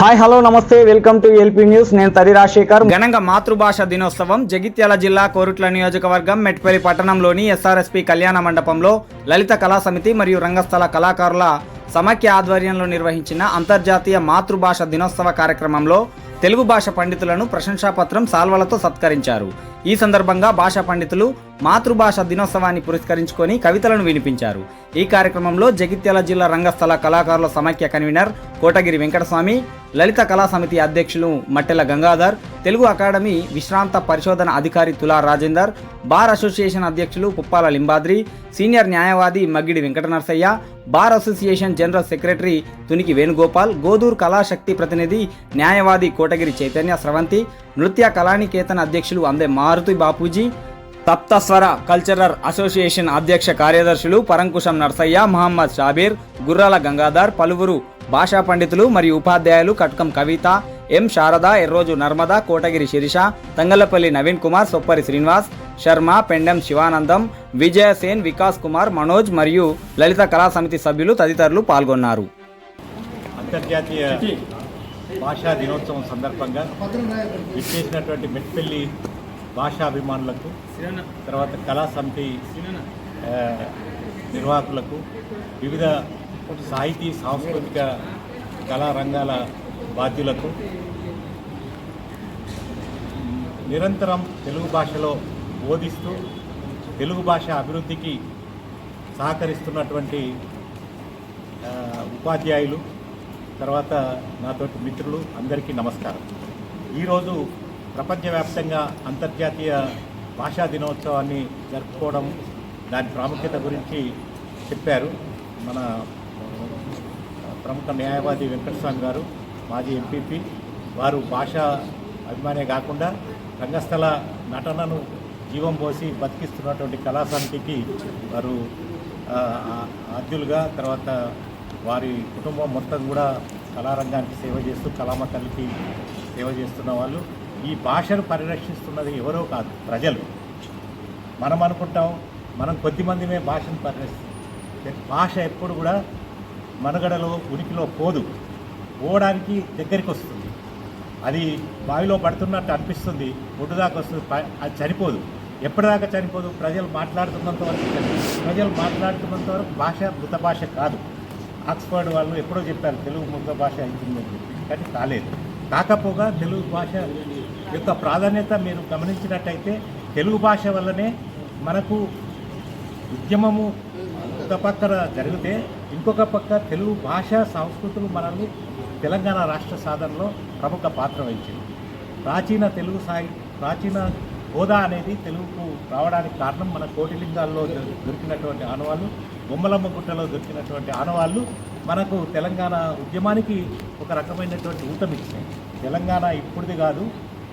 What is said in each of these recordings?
Hi hello నమస్తే welcome to LP news. నేను తరి రాజశేఖర్. ఘనంగా మాతృభాష దినోత్సవం జగిత్యాల జిల్లా కోరుట్ల నియోజకవర్గం మెట్పల్లి పట్టణంలోని ఎస్ఆర్ఎస్పి కళ్యాణ మండపంలో లలిత కళా సమితి మరియు రంగస్థల కళాకారుల సమాఖ్య ఆధ్వర్యంలో నిర్వహించిన అంతర్జాతీయ మాతృభాష దినోత్సవ కార్యక్రమంలో తెలుగు భాష పండితులను ప్రశంసాపత్రం సాల్వలతో సత్కరించారు. ఈ సందర్భంగా భాషా పండితులు మాతృభాష దినోత్సవాన్ని పురస్కరించుకొని కవితలను వినిపించారు. ఈ కార్యక్రమంలో జగిత్యాల జిల్లా రంగస్థల కళాకారుల సమాఖ్య కన్వీనర్ కోటగిరి వెంకటస్వామి, లలిత కళా సమితి అధ్యక్షులు మట్టెల గంగాధర్, తెలుగు అకాడమీ విశ్రాంత పరిశోధన అధికారి తులా రాజేందర్, బార్ అసోసియేషన్ అధ్యక్షులు పుప్పాల లింబాద్రి, సీనియర్ న్యాయవాది Maggidi Venkatanarasayya, bar association general secretary Tuniki Venugopal, Godur Kalashakti ప్రతినిధి న్యాయవాది కోటగిరి చైతన్య స్రవంతి, నృత్య కళానికేతన్ అధ్యక్షులు అందే మారుతి బాపూజీ, తప్తస్వర కల్చరల్ అసోసియేషన్ అధ్యక్ష కార్యదర్శులు పరంకుశం నర్సయ్య, మహమ్మద్ షాబీర్, గుర్రాల గంగాధర్, పలువురు భాషా పండితులు మరియు ఉపాధ్యాయులు కట్కం కవిత, ఎం శారద, ఎర్రోజు నర్మద, కోటగిరి శిరీష, తంగళ్లపల్లి నవీన్ కుమార్, సొప్పరి శ్రీనివాస్, శర్మ, పెండెం శివానందం, విజయసేన్, వికాస్ కుమార్, మనోజ్ మరియు లలిత కళా సమితి సభ్యులు తదితరులు పాల్గొన్నారు. అంతర్జాతీయ భాషా దినోత్సవం సందర్భంగా విచ్చేసినటువంటి మెట్పల్లి భాషాభిమానులకు, తర్వాత కళా సమితి నిర్వాహకులకు, వివిధ సాహితీ సాంస్కృతిక కళారంగాల బాధ్యులకు, నిరంతరం తెలుగు భాషలో బోధిస్తూ తెలుగు భాష అభివృద్ధికి సహకరిస్తున్నటువంటి ఉపాధ్యాయులు, తర్వాత నాతోటి మిత్రులు అందరికీ నమస్కారం. ఈరోజు ప్రపంచవ్యాప్తంగా అంతర్జాతీయ భాషా దినోత్సవాన్ని జరుపుకోవడం, దాని ప్రాముఖ్యత గురించి చెప్పారు మన ప్రముఖ న్యాయవాది వెంకటస్వామి గారు, మాజీ ఎంపీపీ. వారు భాషా అభిమానే కాకుండా రంగస్థల నటనను జీవం పోసి బతికిస్తున్నటువంటి కళా సమితికి వారు ఆద్యులుగా, తర్వాత వారి కుటుంబం మొత్తం కూడా కళారంగానికి సేవ చేస్తూ కళామ తల్లికి సేవ చేస్తున్న వాళ్ళు. ఈ భాషను పరిరక్షిస్తున్నది ఎవరో కాదు, ప్రజలు. మనం అనుకుంటాం మనం కొద్దిమందిమే భాషను పరిరక్షిస్తాం. భాష ఎప్పుడు కూడా మనుగడలో ఉనికిలో పోవడానికి దగ్గరికి వస్తుంది. అది బావిలో పడుతున్నట్టు అనిపిస్తుంది, ఒడ్డుదాకా వస్తుంది, అది చనిపోదు. ఎప్పటిదాకా చనిపోదు? ప్రజలు మాట్లాడుతున్నంత వరకు భాష మృత భాష కాదు. ఆక్స్ఫర్డ్ వాళ్ళు ఎప్పుడో చెప్పారు తెలుగు మృత భాష అవుతుందని చెప్పి, కానీ కాలేదు. కాకపోగా తెలుగు భాష యొక్క ప్రాధాన్యత మీరు గమనించినట్టయితే తెలుగు భాష వల్లనే మనకు ఉద్యమము ఒక పక్కన జరిగితే ఇంకొక పక్క తెలుగు భాష సంస్కృతులు మనల్ని తెలంగాణ రాష్ట్ర సాధనలో ప్రముఖ పాత్ర వహించింది. ప్రాచీన హోదా అనేది తెలుగుకు రావడానికి కారణం మన కోటిలింగాల్లో దొరికినటువంటి ఆనవాళ్ళు, బొమ్మలమ్మ గుట్టలో దొరికినటువంటి ఆనవాళ్ళు మనకు తెలంగాణ ఉద్యమానికి ఒక రకమైనటువంటి ఊతమిచ్చినాయి. తెలంగాణ ఇప్పుడుది కాదు.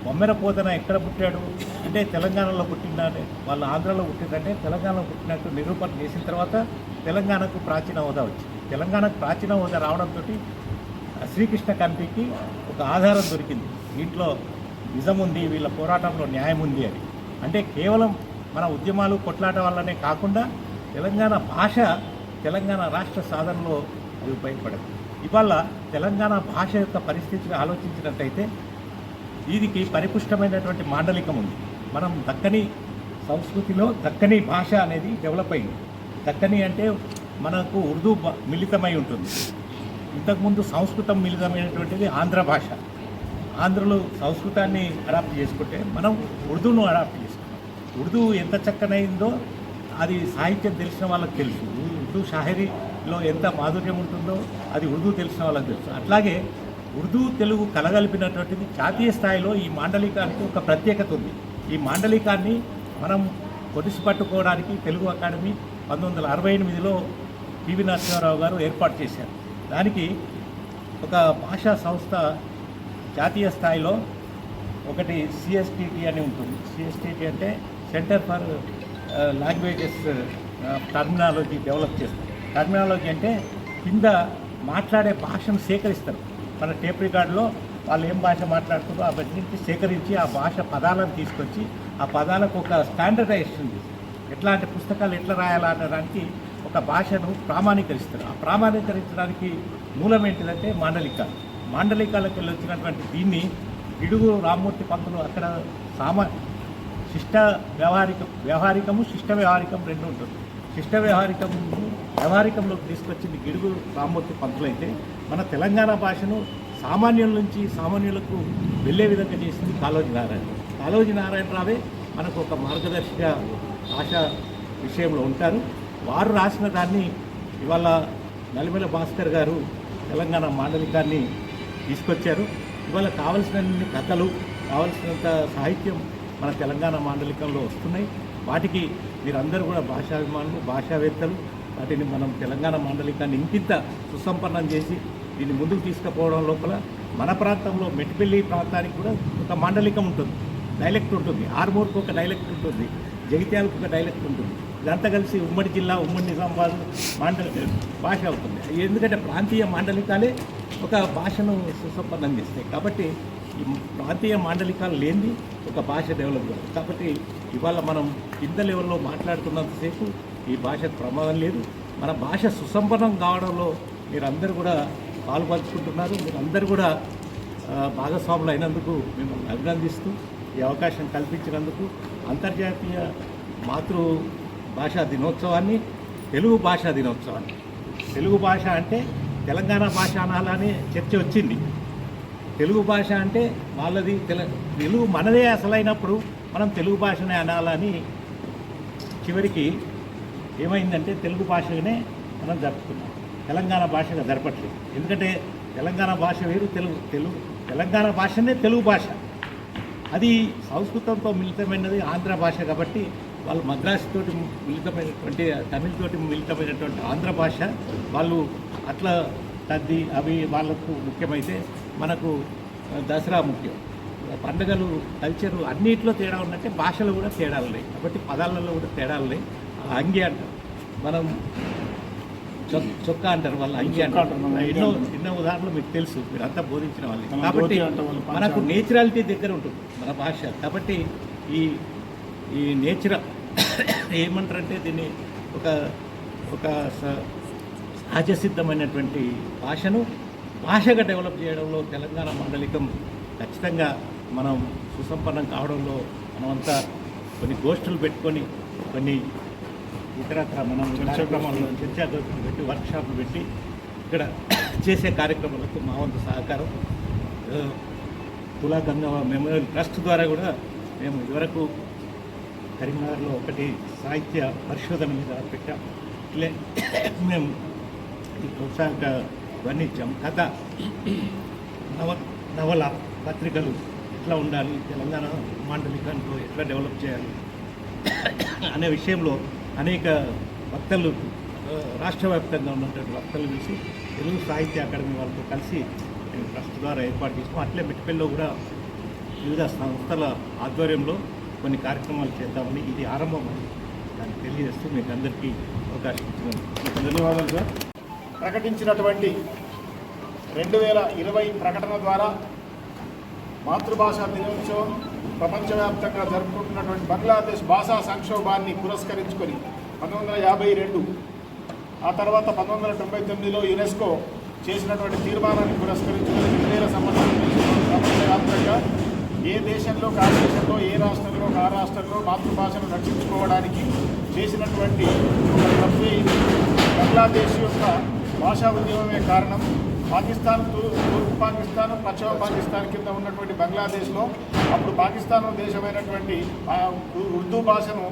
బొమ్మెర పోతన ఎక్కడ పుట్టాడు అంటే తెలంగాణలో పుట్టిందంటే, వాళ్ళు ఆంధ్రలో పుట్టిందంటే తెలంగాణలో పుట్టినట్టు నిరూపణ చేసిన తర్వాత తెలంగాణకు ప్రాచీన హోదా వచ్చింది. తెలంగాణకు ప్రాచీన హోదా రావడంతో శ్రీకృష్ణ కమిటీకి ఒక ఆధారం దొరికింది, దీంట్లో నిజం ఉంది, వీళ్ళ పోరాటంలో న్యాయం ఉంది అని. అంటే కేవలం మన ఉద్యమాలు కొట్లాట వల్లనే కాకుండా తెలంగాణ భాష తెలంగాణ రాష్ట్ర సాధనలో అది ఉపయోగపడదు. ఇవాళ తెలంగాణ భాష యొక్క పరిస్థితిని ఆలోచించినట్టయితే దీనికి పరిపుష్టమైనటువంటి మాండలికం ఉంది. మనం దక్కని సంస్కృతిలో దక్కని భాష అనేది డెవలప్ అయింది. దక్కని అంటే మనకు ఉర్దూ మిళితమై ఉంటుంది. ఇంతకుముందు సంస్కృతం మిళితమైనటువంటిది ఆంధ్ర భాష. ఆంధ్రలో సంస్కృతాన్ని అడాప్ట్ చేసుకుంటే మనం ఉర్దూను అడాప్ట్ చేసుకున్నాం. ఉర్దూ ఎంత చక్కనైందో అది సాహిత్యం తెలిసిన వాళ్ళకి తెలుసు. ఉర్దూ షాయరీలో ఎంత మాధుర్యం ఉంటుందో అది ఉర్దూ తెలిసిన వాళ్ళకి తెలుసు. అట్లాగే ఉర్దూ తెలుగు కలగలిపినటువంటిది జాతీయ స్థాయిలో ఈ మాండలికానికి ఒక ప్రత్యేకత ఉంది. ఈ మాండలికాన్ని మనం పొడిసి పట్టుకోవడానికి తెలుగు అకాడమీ 1968లో పివి నరసింహారావు గారు ఏర్పాటు చేశారు. దానికి ఒక భాషా సంస్థ జాతీయ స్థాయిలో ఒకటి సిఎస్టిటి అని ఉంటుంది. సిఎస్టిటి అంటే centre for languages terminology develop చేస్తారు. టర్మినాలజీ అంటే కింద మాట్లాడే భాషను సేకరిస్తారు. మన టేప్ రికార్డులో వాళ్ళు ఏం భాష మాట్లాడుతుందో అవన్నీ సేకరించి ఆ భాష పదాలను తీసుకొచ్చి ఆ పదాలకు ఒక స్టాండర్డైజేషన్ చేస్తారు. ఎట్లా అంటే పుస్తకాలు ఎట్లా రాయాలనడానికి ఒక భాషను ప్రామాణీకరిస్తారు. ఆ ప్రామాణీకరించడానికి మూలం ఏంటిదంటే మాండలిక. మాండలికాలకు వెళ్ళి వచ్చినటువంటి దీన్ని గిడుగు రామ్మూర్తి పంతులు అక్కడ శిష్ట వ్యవహారికము శిష్ట వ్యవహారికం రెండు ఉంటుంది. శిష్ట వ్యవహారికంలోకి తీసుకొచ్చింది గిడుగు రామ్మూర్తి పంతులు అయితే మన తెలంగాణ భాషను సామాన్యుల నుంచి సామాన్యులకు వెళ్ళే విధంగా చేసింది కాళోజీ నారాయణరావే మనకు ఒక మార్గదర్శక భాష విషయంలో ఉంటారు. వారు రాసిన దాన్ని ఇవాళ నలిమెల భాస్కర్ గారు తెలంగాణ మాండలికాన్ని తీసుకొచ్చారు. ఇవాళ కావలసినన్ని కథలు కావలసినంత సాహిత్యం మన తెలంగాణ మాండలికంలో వస్తున్నాయి. వాటికి మీరందరూ కూడా భాషాభిమానులు భాషావేత్తలు వాటిని మనం తెలంగాణ మాండలికాన్ని ఇంకింత సుసంపన్నం చేసి దీన్ని ముందుకు తీసుకుపోవడం లోపల మన ప్రాంతంలో మెట్టిపల్లి ప్రాంతానికి కూడా ఒక మాండలికం ఉంటుంది, డైలెక్ట్ ఉంటుంది. ఆర్మూర్కు ఒక డైలెక్ట్ ఉంటుంది, జగిత్యాలకు ఒక డైలెక్ట్ ఉంటుంది. ఇదంతా కలిసి ఉమ్మడి జిల్లా ఉమ్మడి నిజామాబాద్ భాష అవుతుంది. ఎందుకంటే ప్రాంతీయ మాండలికాలే ఒక భాషను సుసంపన్నం చేస్తాయి. కాబట్టి ఈ ప్రాంతీయ మాండలికాలు లేనిది ఒక భాష డెవలప్ కాదు. కాబట్టి ఇవాళ మనం కింద లెవెల్లో మాట్లాడుతున్నంతసేపు ఈ భాషకు ప్రమాదం లేదు. మన భాష సుసంపన్నం కావడంలో మీరందరూ కూడా పాల్పంచుకుంటున్నారు. మీరందరూ కూడా భాగస్వాములు అయినందుకు మిమ్మల్ని అభినందిస్తూ ఈ అవకాశం కల్పించినందుకు అంతర్జాతీయ మాతృభాషా దినోత్సవాన్ని తెలుగు భాషా దినోత్సవాన్ని తెలుగు భాష అంటే తెలంగాణ భాష అనాలని చర్చ వచ్చింది. తెలుగు భాష అంటే వాళ్ళది తెలుగు మనదే అసలైనప్పుడు మనం తెలుగు భాషనే అనాలని చివరికి ఏమైందంటే తెలుగు భాషనే మనం జరుపుకున్నాం, తెలంగాణ భాషగా జరపట్లేదు. ఎందుకంటే తెలంగాణ భాష వేరు, తెలంగాణ భాషనే తెలుగు భాష. అది సంస్కృతంతో మిళితమైనది ఆంధ్ర భాష. కాబట్టి వాళ్ళు మద్రాసుతోటి మిళితమైనటువంటి తమిళతోటి మిళితమైనటువంటి ఆంధ్ర భాష వాళ్ళు అట్లా తద్ది అవి వాళ్ళకు ముఖ్యమైతే మనకు దసరా ముఖ్యం. పండుగలు కల్చరు అన్నింటిలో తేడా ఉన్నట్టే భాషలో కూడా తేడాలు ఉన్నాయి. కాబట్టి పదాలలో కూడా తేడాలు ఉన్నాయి. అంగి అంటారు, మనం చొక్కా అంటారు, వాళ్ళు అంగి అంటారు. ఎన్నో ఉదాహరణలు మీకు తెలుసు, మీరు అంతా బోధించిన వాళ్ళు. కాబట్టి మనకు నేచురాలిటీ దగ్గర ఉంటుంది మన భాష. కాబట్టి ఈ నేచురల్ ఏమంటారంటే దీన్ని ఒక సహజసిద్ధమైనటువంటి భాషగా డెవలప్ చేయడంలో తెలంగాణ మాండలికం ఖచ్చితంగా మనం సుసంపన్నం కావడంలో మనమంతా కొన్ని గోష్ఠులు పెట్టుకొని కొన్ని ఇతరత్ర మనం చర్చా గోష్ఠులు పెట్టి వర్క్షాప్లు పెట్టి ఇక్కడ చేసే కార్యక్రమాలకు మా వంతు సహకారం తులా గంగా మెమోరియల్ ట్రస్ట్ ద్వారా కూడా మేము ఇదివరకు కరీంనగర్లో ఒకటి సాహిత్య పరిశోధన మీద పెట్టాం. ఇట్లే మేము ఈ ప్రోత్సాహక ఇవన్నీ ఇచ్చాం. కథ నవల పత్రికలు ఎట్లా ఉండాలి, తెలంగాణ మాండలికంలో ఎట్లా డెవలప్ చేయాలి అనే విషయంలో అనేక వక్తలు రాష్ట్ర వ్యాప్తంగా ఉన్నటువంటి వక్తలు కలిసి తెలుగు సాహిత్య అకాడమీ వాళ్ళతో కలిసి ట్రస్ట్ ద్వారా ఏర్పాటు చేస్తాం. అట్లే మెట్టిపల్లిలో కూడా వివిధ సంస్థల ఆధ్వర్యంలో కొన్ని కార్యక్రమాలు చేద్దామని ఇది ఆరంభం అని దాన్ని తెలియజేస్తూ మీకు అందరికీ అవకాశం ఇచ్చినందుకు ధన్యవాదాలు సార్. ప్రకటించినటువంటి 2020 ప్రకటన ద్వారా మాతృభాషా దినోత్సవం ప్రపంచవ్యాప్తంగా జరుపుకుంటున్నటువంటి బంగ్లాదేశ్ భాషా సంక్షోభాన్ని పురస్కరించుకొని 1952 ఆ తర్వాత 1999లో యునెస్కో చేసినటువంటి తీర్మానాన్ని పురస్కరించుకొని 2000 సంవత్సరం ప్రపంచవ్యాప్తంగా ఏ దేశంలో ఆ దేశంలో ఏ రాష్ట్రంలో ఆ రాష్ట్రంలో మాతృభాషను రక్షించుకోవడానికి చేసినటువంటి ఒక ప్రక్రియ ఇది. బంగ్లాదేశ్ యొక్క భాషా ఉద్యమమే కారణం. పాకిస్తాన్ తూర్పు పాకిస్తాన్ పశ్చిమ పాకిస్తాన్ కింద ఉన్నటువంటి బంగ్లాదేశ్లో అప్పుడు పాకిస్తాన్ దేశమైనటువంటి ఉర్దూ భాషను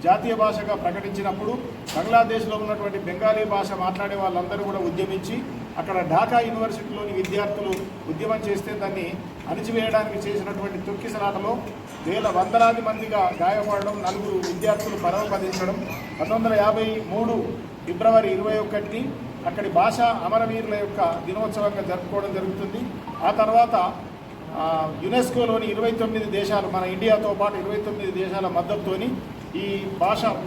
జాతీయ భాషగా ప్రకటించినప్పుడు బంగ్లాదేశ్లో ఉన్నటువంటి బెంగాలీ భాష మాట్లాడే వాళ్ళందరూ కూడా ఉద్యమించి అక్కడ ఢాకా యూనివర్సిటీలోని విద్యార్థులు ఉద్యమం చేస్తే దాన్ని అణిచివేయడానికి చేసినటువంటి తొక్కిసలాటలో వందలాది మందిగా గాయపడడం, 4 విద్యార్థులు పరమపదించడం, 1953 ఫిబ్రవరి 21ని అక్కడి భాషా అమరవీరుల యొక్క దినోత్సవంగా జరుపుకోవడం జరుగుతుంది. ఆ తర్వాత యునెస్కోలోని 29 దేశాలు, మన ఇండియాతో పాటు 29 దేశాల మద్దతుతోని ఈ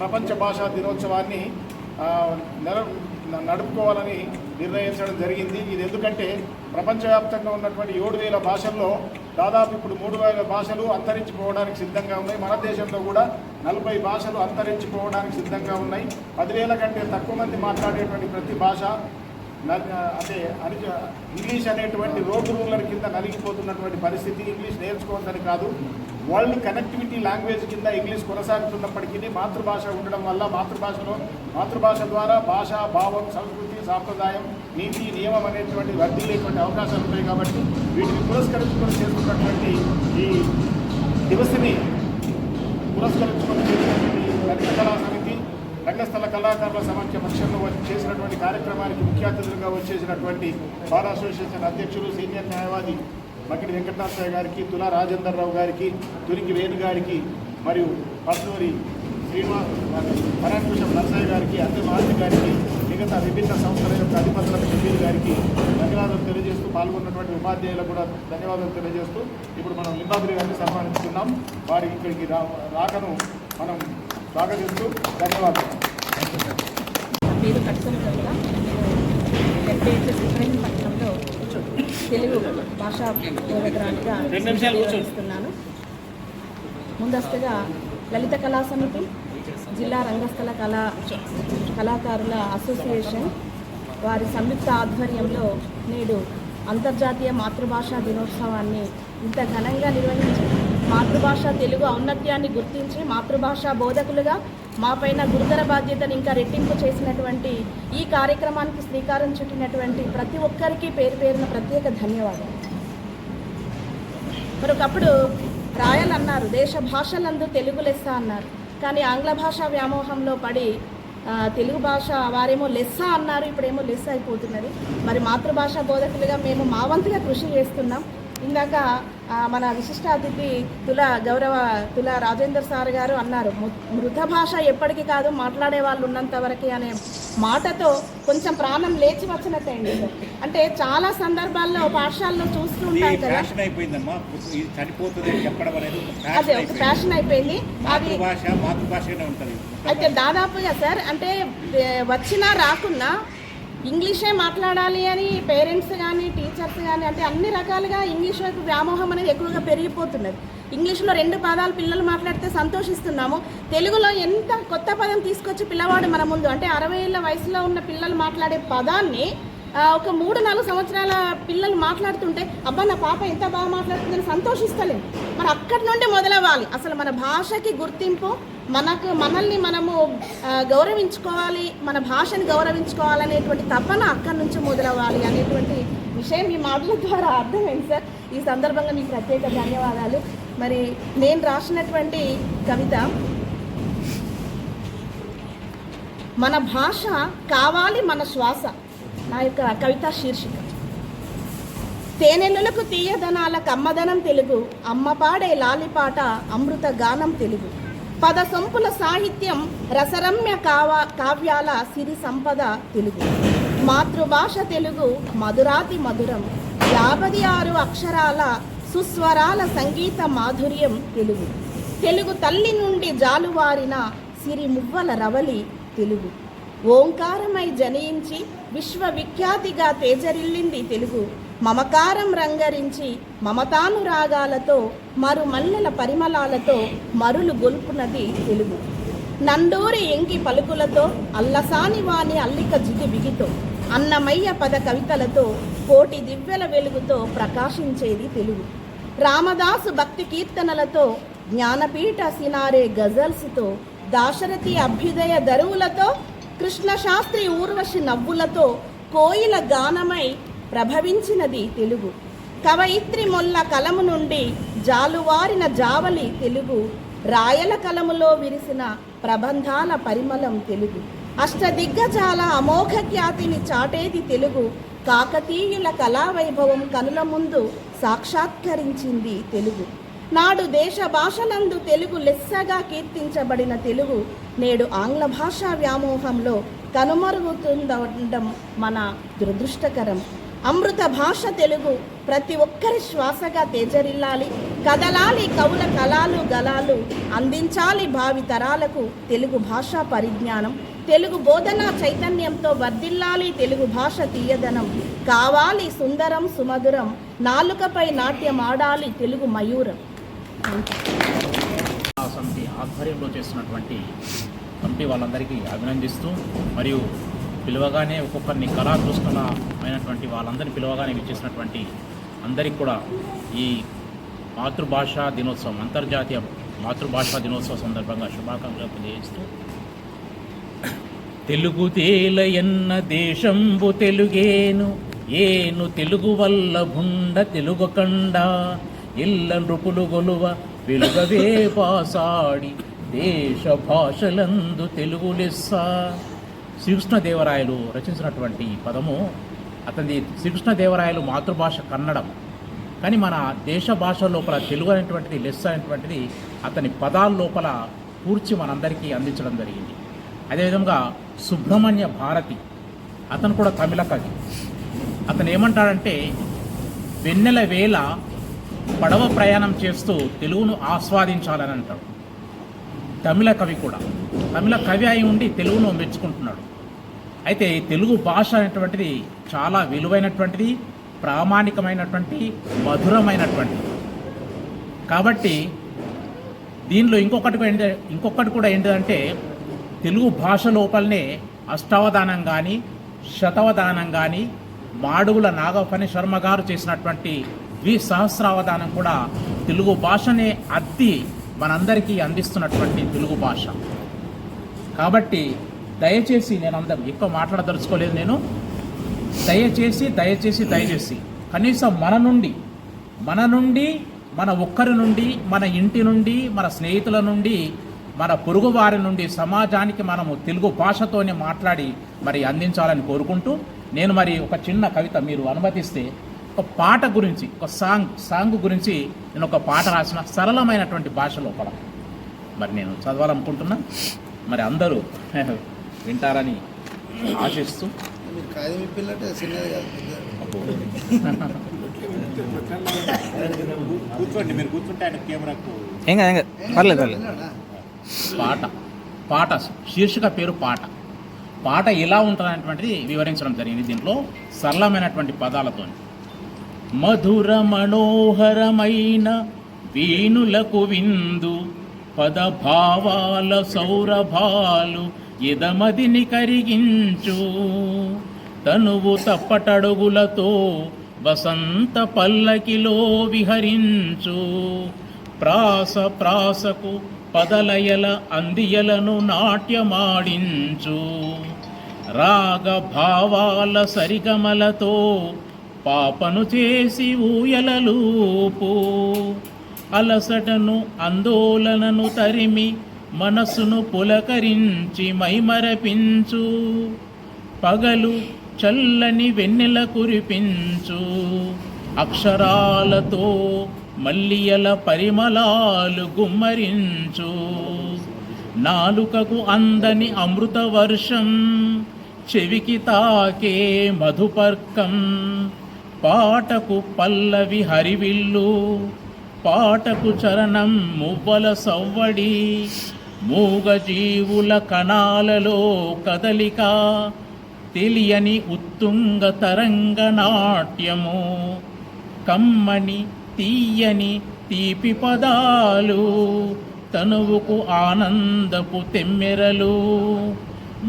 ప్రపంచ భాషా దినోత్సవాన్ని నడుపుకోవాలని నిర్ణయించడం జరిగింది. ఇది ఎందుకంటే ప్రపంచవ్యాప్తంగా ఉన్నటువంటి 7,000 భాషల్లో దాదాపు ఇప్పుడు 3,000 భాషలు అంతరించిపోవడానికి సిద్ధంగా ఉన్నాయి. మన దేశంలో కూడా 40 భాషలు అంతరించిపోవడానికి సిద్ధంగా ఉన్నాయి. 10,000 కంటే తక్కువ మంది మాట్లాడేటువంటి ప్రతి భాష ఇంగ్లీష్ అనేటువంటి రోడ్ రూలర్ కింద నలిగిపోతున్నటువంటి పరిస్థితి. ఇంగ్లీష్ నేర్చుకోవద్దని కాదు, వరల్డ్ కనెక్టివిటీ లాంగ్వేజ్ కింద ఇంగ్లీష్ కొనసాగుతున్నప్పటికీ మాతృభాష ఉండడం వల్ల మాతృభాష ద్వారా భాష, భావం, సంస్కృతి, సాంప్రదాయం, నీతి, నియమం అనేటువంటి వర్ధిల్లేటువంటి అవకాశాలు ఉంటాయి. కాబట్టి వీటిని పురస్కరించుకొని చేస్తున్నటువంటి ఈ దివస్ని పురస్కరించుకొని చేసినటువంటి లలిత కళా సమితి, రంగస్థల కళాకారుల సమాఖ్య పక్షంలో చేసినటువంటి కార్యక్రమానికి ముఖ్య అతిథులుగా వచ్చేసినటువంటి బార్ అసోసియేషన్ అధ్యక్షులు, సీనియర్ న్యాయవాది మకిడి వెంకటనాథయ్య గారికి, తులా రాజేందర్ రావు గారికి, తురికి వేణు గారికి, మరియు పర్సూరి పరాకుశం నర్సయ్య గారికి, అద్దె మారుతి గారికి, మిగతా విభిన్న సంస్థల యొక్క అధిపతులకు సభ్యులు గారికి ధన్యవాదాలు తెలియజేస్తూ, పాల్గొన్నటువంటి ఉపాధ్యాయులకు కూడా ధన్యవాదాలు తెలియజేస్తూ ఇప్పుడు మనం లింబాద్రి గారిని సన్మానిస్తున్నాం. వారి ఇక్కడికి రాకను మనం స్వాగతిస్తూ ధన్యవాదాలు. పేరు కట్సల కవిత. పట్టణంలో తెలుగు భాషా బోధకురాలిగా నిర్వహిస్తున్నాను. ముందస్తుగా లలిత కళా సమితి, జిల్లా రంగస్థల కళాకారుల అసోసియేషన్ వారి సంయుక్త ఆధ్వర్యంలో నేడు అంతర్జాతీయ మాతృభాషా దినోత్సవాన్ని ఇంత ఘనంగా నిర్వహించి మాతృభాష తెలుగు ఔన్నత్యాన్ని గుర్తించి మాతృభాషా బోధకులుగా మాపైన గురుతర బాధ్యతను ఇంకా రెట్టింపు చేసినటువంటి ఈ కార్యక్రమానికి శ్రీకారం చుట్టినటువంటి ప్రతి ఒక్కరికి పేరు పేరున ప్రత్యేక ధన్యవాదాలు. మరొకప్పుడు రాయాలన్నారు, దేశ భాషలందు తెలుగు లెస్స అన్నారు. కానీ ఆంగ్ల భాష వ్యామోహంలో పడి తెలుగు భాష వారేమో లెస్స అన్నారు, ఇప్పుడేమో లెస్స అయిపోతున్నది. మరి మాతృభాష బోధకులుగా మేము మా వంతుగా కృషి చేస్తున్నాం. ఇందాక మన విశిష్ట అతిథి తులా రాజేందర్ సార్ గారు అన్నారు, మృత భాష ఎప్పటికీ కాదు, మాట్లాడే వాళ్ళు ఉన్నంత వరకే అనే మాటతో కొంచెం ప్రాణం లేచి వచ్చినట్టయింది. అంటే చాలా సందర్భాల్లో పాఠశాలలో చూస్తూ ఉంటాం కదా, అదే ఒక ఫ్యాషన్ అయిపోయింది. అది అయితే దాదాపుగా సార్ అంటే వచ్చినా రాకున్నా ఇంగ్లీషే మాట్లాడాలి అని పేరెంట్స్ కానీ టీచర్స్ కానీ అంటే అన్ని రకాలుగా ఇంగ్లీష్ వైపు వ్యామోహం అనేది ఎక్కువగా పెరిగిపోతున్నది. ఇంగ్లీష్లో 2 పదాలు పిల్లలు మాట్లాడితే సంతోషిస్తున్నాము. తెలుగులో ఎంత కొత్త పదం తీసుకొచ్చి పిల్లవాడు మన ముందు అంటే 60 ఏళ్ళ వయసులో ఉన్న పిల్లలు మాట్లాడే పదాన్ని ఒక 3-4 సంవత్సరాల పిల్లలు మాట్లాడుతుంటే అబ్బా నా పాప ఎంత బాగా మాట్లాడుతుందని సంతోషిస్తలేము. మరి అక్కడి నుండి మొదలవ్వాలి. అసలు మన భాషకి గుర్తింపు, మనల్ని మనము గౌరవించుకోవాలి, మన భాషని గౌరవించుకోవాలనేటువంటి తపన అక్కడి నుంచి మొదలవ్వాలి అనేటువంటి విషయం ఈ మాటల ద్వారా అర్థమైంది సార్. ఈ సందర్భంగా మీకు ప్రత్యేక ధన్యవాదాలు. మరి నేను రాసినటువంటి కవిత మన భాష కావాలి మన శ్వాస, నా యొక్క కవితా శీర్షిక. తేనెలకు తీయదనాల కమ్మదనం తెలుగు, అమ్మ పాడే లాలిపాట అమృత గానం తెలుగు. పద సొంపుల సాహిత్యం రసరమ్య కావ్యాల సిరి సంపద తెలుగు. మాతృభాష తెలుగు మధురాతి మధురం, 56 అక్షరాల సుస్వరాల సంగీత మాధుర్యం తెలుగు. తెలుగు తల్లి నుండి జాలువారిన సిరి మువ్వల రవలి తెలుగు. ఓంకారమై జనించి విశ్వవిఖ్యాతిగా తేజరిల్లింది తెలుగు. మమకారం రంగరించి మమతానురాగాలతో మరుమల్లెల పరిమళాలతో మరులు గొల్పునది తెలుగు. నండూరి ఎంకి పలుకులతో అల్లసాని వాణి అల్లిక జిగిబిగితో అన్నమయ్య పద కవితలతో కోటి దివ్యల వెలుగుతో ప్రకాశించేది తెలుగు. రామదాసు భక్తి కీర్తనలతో జ్ఞానపీఠ సినారే గజల్స్తో దాశరథి అభ్యుదయ దరువులతో కృష్ణశాస్త్రి ఊర్వశి నవ్వులతో కోయిల గానమై ప్రభవించినది తెలుగు. కవయిత్రి మొల్ల కలము నుండి జాలువారిన జావలి తెలుగు. రాయల కలములో విరిసిన ప్రబంధాల పరిమళం తెలుగు. అష్టదిగ్గజాల అమోఘ ఖ్యాతిని చాటేది తెలుగు. కాకతీయుల కళావైభవం కనుల ముందు సాక్షాత్కరించింది తెలుగు. నాడు దేశ భాషలందు తెలుగు లెస్సగా కీర్తించబడిన తెలుగు నేడు ఆంగ్ల భాషా వ్యామోహంలో కనుమరుగుతుండడం మన దురదృష్టకరం. అమృత భాష తెలుగు ప్రతి ఒక్కరి శ్వాసగా తేజరిల్లాలి, కదలాలి కవుల కళాలు గలాలు, అందించాలి భావి తరాలకు తెలుగు భాషా పరిజ్ఞానం. తెలుగు బోధనా చైతన్యంతో వర్ధిల్లాలి తెలుగు భాష తీయదనం. కావాలి సుందరం సుమధురం, నాలుకపై నాట్యం ఆడాలి తెలుగు మయూరం. సమితి ఆధ్వర్యంలో చేస్తున్నటువంటి కమిటీ వాళ్ళందరికీ అభినందిస్తూ మరియు పిలవగానే ఒక్కొక్కరిని కళాదృష్టల అయినటువంటి వాళ్ళందరినీ పిలవగానే విచ్చేసినటువంటి అందరికీ కూడా ఈ మాతృభాషా దినోత్సవం, అంతర్జాతీయ మాతృభాషా దినోత్సవ సందర్భంగా శుభాకాంక్షలు తెలియజేస్తూ, తెలుగు తేలయన్న దేశంబు తెలుగేను, ఏను తెలుగు వల్ల భుండ తెలుగు కండ, ఇల్ల నృపులు గొలువ వెలుగవే పాసాడి, దేశ భాషలందు తెలుగు లెస్స. శ్రీకృష్ణదేవరాయలు రచించినటువంటి ఈ పదము, అతని శ్రీకృష్ణదేవరాయలు మాతృభాష కన్నడం, కానీ మన దేశ భాష లోపల తెలుగు అనేటువంటిది లెస్స అనేటువంటిది అతని పదాల లోపల కూర్చి మనందరికీ అందించడం జరిగింది. అదేవిధంగా సుబ్రహ్మణ్య భారతి, అతను కూడా తమిళ కవి. అతను ఏమంటాడంటే, వెన్నెల వేళ పడవ ప్రయాణం చేస్తూ తెలుగును ఆస్వాదించాలని అంటాడు. తమిళ కవి కూడా, తమిళ కవి అయి ఉండి తెలుగును మెచ్చుకుంటున్నాడు. అయితే తెలుగు భాష అనేటువంటిది చాలా విలువైనటువంటిది, ప్రామాణికమైనటువంటి, మధురమైనటువంటిది. కాబట్టి దీనిలో ఇంకొకటి కూడా ఏంటంటే, తెలుగు భాష లోపలనే అష్టావధానం కానీ, శతవధానం కానీ, మాడుగుల నాగఫణి శర్మ గారు చేసినటువంటి ద్విసహస్రావధానం కూడా తెలుగు భాషనే అద్ది మనందరికీ అందిస్తున్నటువంటి తెలుగు భాష. కాబట్టి దయచేసి నేను ఎక్కువ మాట్లాడదలుచుకోలేదు. నేను దయచేసి కనీసం మన నుండి మన ఒక్కరి నుండి, మన ఇంటి నుండి, మన స్నేహితుల నుండి, మన పొరుగు వారి నుండి సమాజానికి మనము తెలుగు భాషతోనే మాట్లాడి మరి అందించాలని కోరుకుంటూ, నేను మరి ఒక చిన్న కవిత మీరు అనుమతిస్తే, ఒక పాట గురించి, ఒక సాంగ్ గురించి నేను ఒక పాట రాసిన సరళమైనటువంటి భాష లోపల మరి నేను చదవాలనుకుంటున్నా. మరి అందరూ వింటారని ఆశిస్తూ, కూర్చోండి, మీరు కూర్చుంటే ఆయన కెమెరాకు పర్లేదు. పాట శీర్షిక పేరు పాట ఎలా ఉంటుందనేటువంటిది వివరించడం జరిగింది దీంట్లో సరళమైనటువంటి పదాలతో. మధుర మనోహరమైన వీణులకు విందు, పదభావాల సౌరభాలు ఎదమదిని కరిగించు, తనువు తప్పటడుగులతో వసంత పల్లకిలో విహరించు, ప్రాసకు పదలయల అందియలను నాట్యమాడించు, రాగ భావాల సరిగమలతో పాపను చేసి ఊయలలూపు, అలసటను ఆందోళనను తరిమి మనసును పులకరించి మైమరపించు, పగలు చల్లని వెన్నెల కురిపించు, అక్షరాలతో మల్లియల పరిమళాలు గుమ్మరించు, నాలుకకు అందని అమృత వర్షం, చెవికి తాకే మధుపర్కం, పాటకు పల్లవి హరివిల్లు, పాటకు చరణం మువ్వల సవ్వడి, మూగజీవుల కణాలలో కదలిక, తెలియని ఉత్తుంగ తరంగ నాట్యము, కమ్మని తీయని తీపి పదాలు, తనువుకు ఆనందపు తెమ్మెరలు,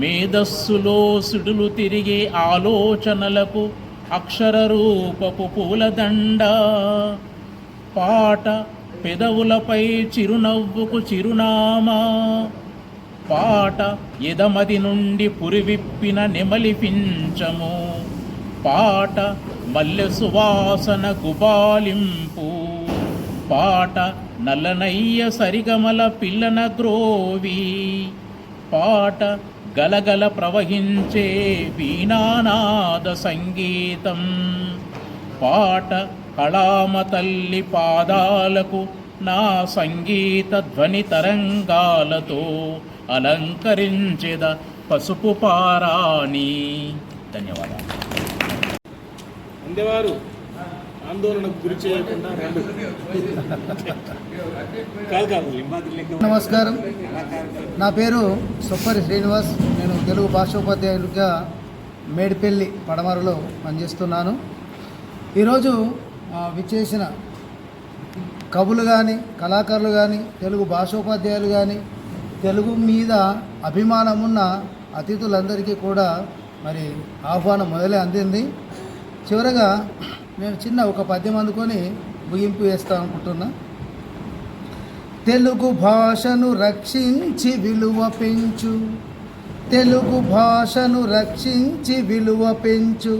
మేధస్సులో సుడులు తిరిగే ఆలోచనలకు అక్షర రూపపు పూలదండ, పాట పెదవులపై చిరునవ్వుకు చిరునామా, పాట ఎదమది నుండి పురివిప్పిన నెమలి పించము, పాట మల్లె సువాసన గుబాలింపు, పాట నల్లనయ్య సరిగమల పిల్లన గ్రోవి, పాట గలగల ప్రవహించే వీణానాద సంగీతం, పాట కళామ తల్లి పాదాలకు నా సంగీత ధ్వని తరంగాలతో అలంకరించెద పసుపు పారాణి. ధన్యవాదాలు. అందేవారు ఆందోళనకు గురి చేయకుండా నమస్కారం, నా పేరు సొప్పరి శ్రీనివాస్. నేను తెలుగు భాషోపాధ్యాయులుగా మేడిపల్లి పడమరలో పనిచేస్తున్నాను. ఈరోజు విచ్చేసిన కవులు కానీ, కళాకారులు కానీ, తెలుగు భాషోపాధ్యాయులు కానీ, తెలుగు మీద అభిమానమున్న అతిథులందరికీ కూడా మరి ఆహ్వానం మొదలే అందింది. చివరగా నేను చిన్న ఒక పద్యం అందుకొని ముగింపు వేస్తాను అనుకుంటున్నా. తెలుగు భాషను రక్షించి విలువ పెంచు, తెలుగు భాషను రక్షించి విలువ పెంచు,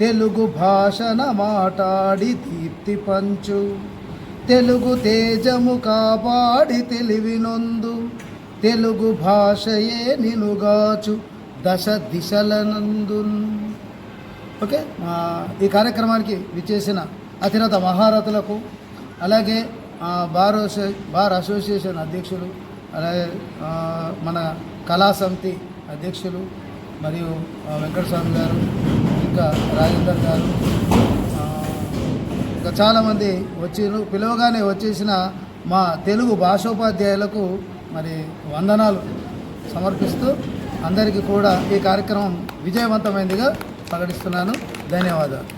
తెలుగు భాషన మాటాడి దీప్తి పంచు, తెలుగు తేజము కాపాడి తెలివినొందు, తెలుగు భాషయే నినుగాచు దశ దిశలనందున్. ఓకే, ఈ కార్యక్రమానికి విచ్చేసిన అతిరథ మహారథులకు, అలాగే బార్ అసోసియేషన్ అధ్యక్షులు, అలాగే మన కళా సమితి అధ్యక్షులు మరియు వెంకటస్వామి గారు, ఇంకా రాజేందర్ గారు, ఇంకా చాలామంది పిలవగానే వచ్చేసిన మా తెలుగు భాషోపాధ్యాయులకు మరి వందనాలు సమర్పిస్తూ అందరికీ కూడా ఈ కార్యక్రమం విజయవంతమైందిగా ప్రకటిస్తున్నాను. ధన్యవాదాలు.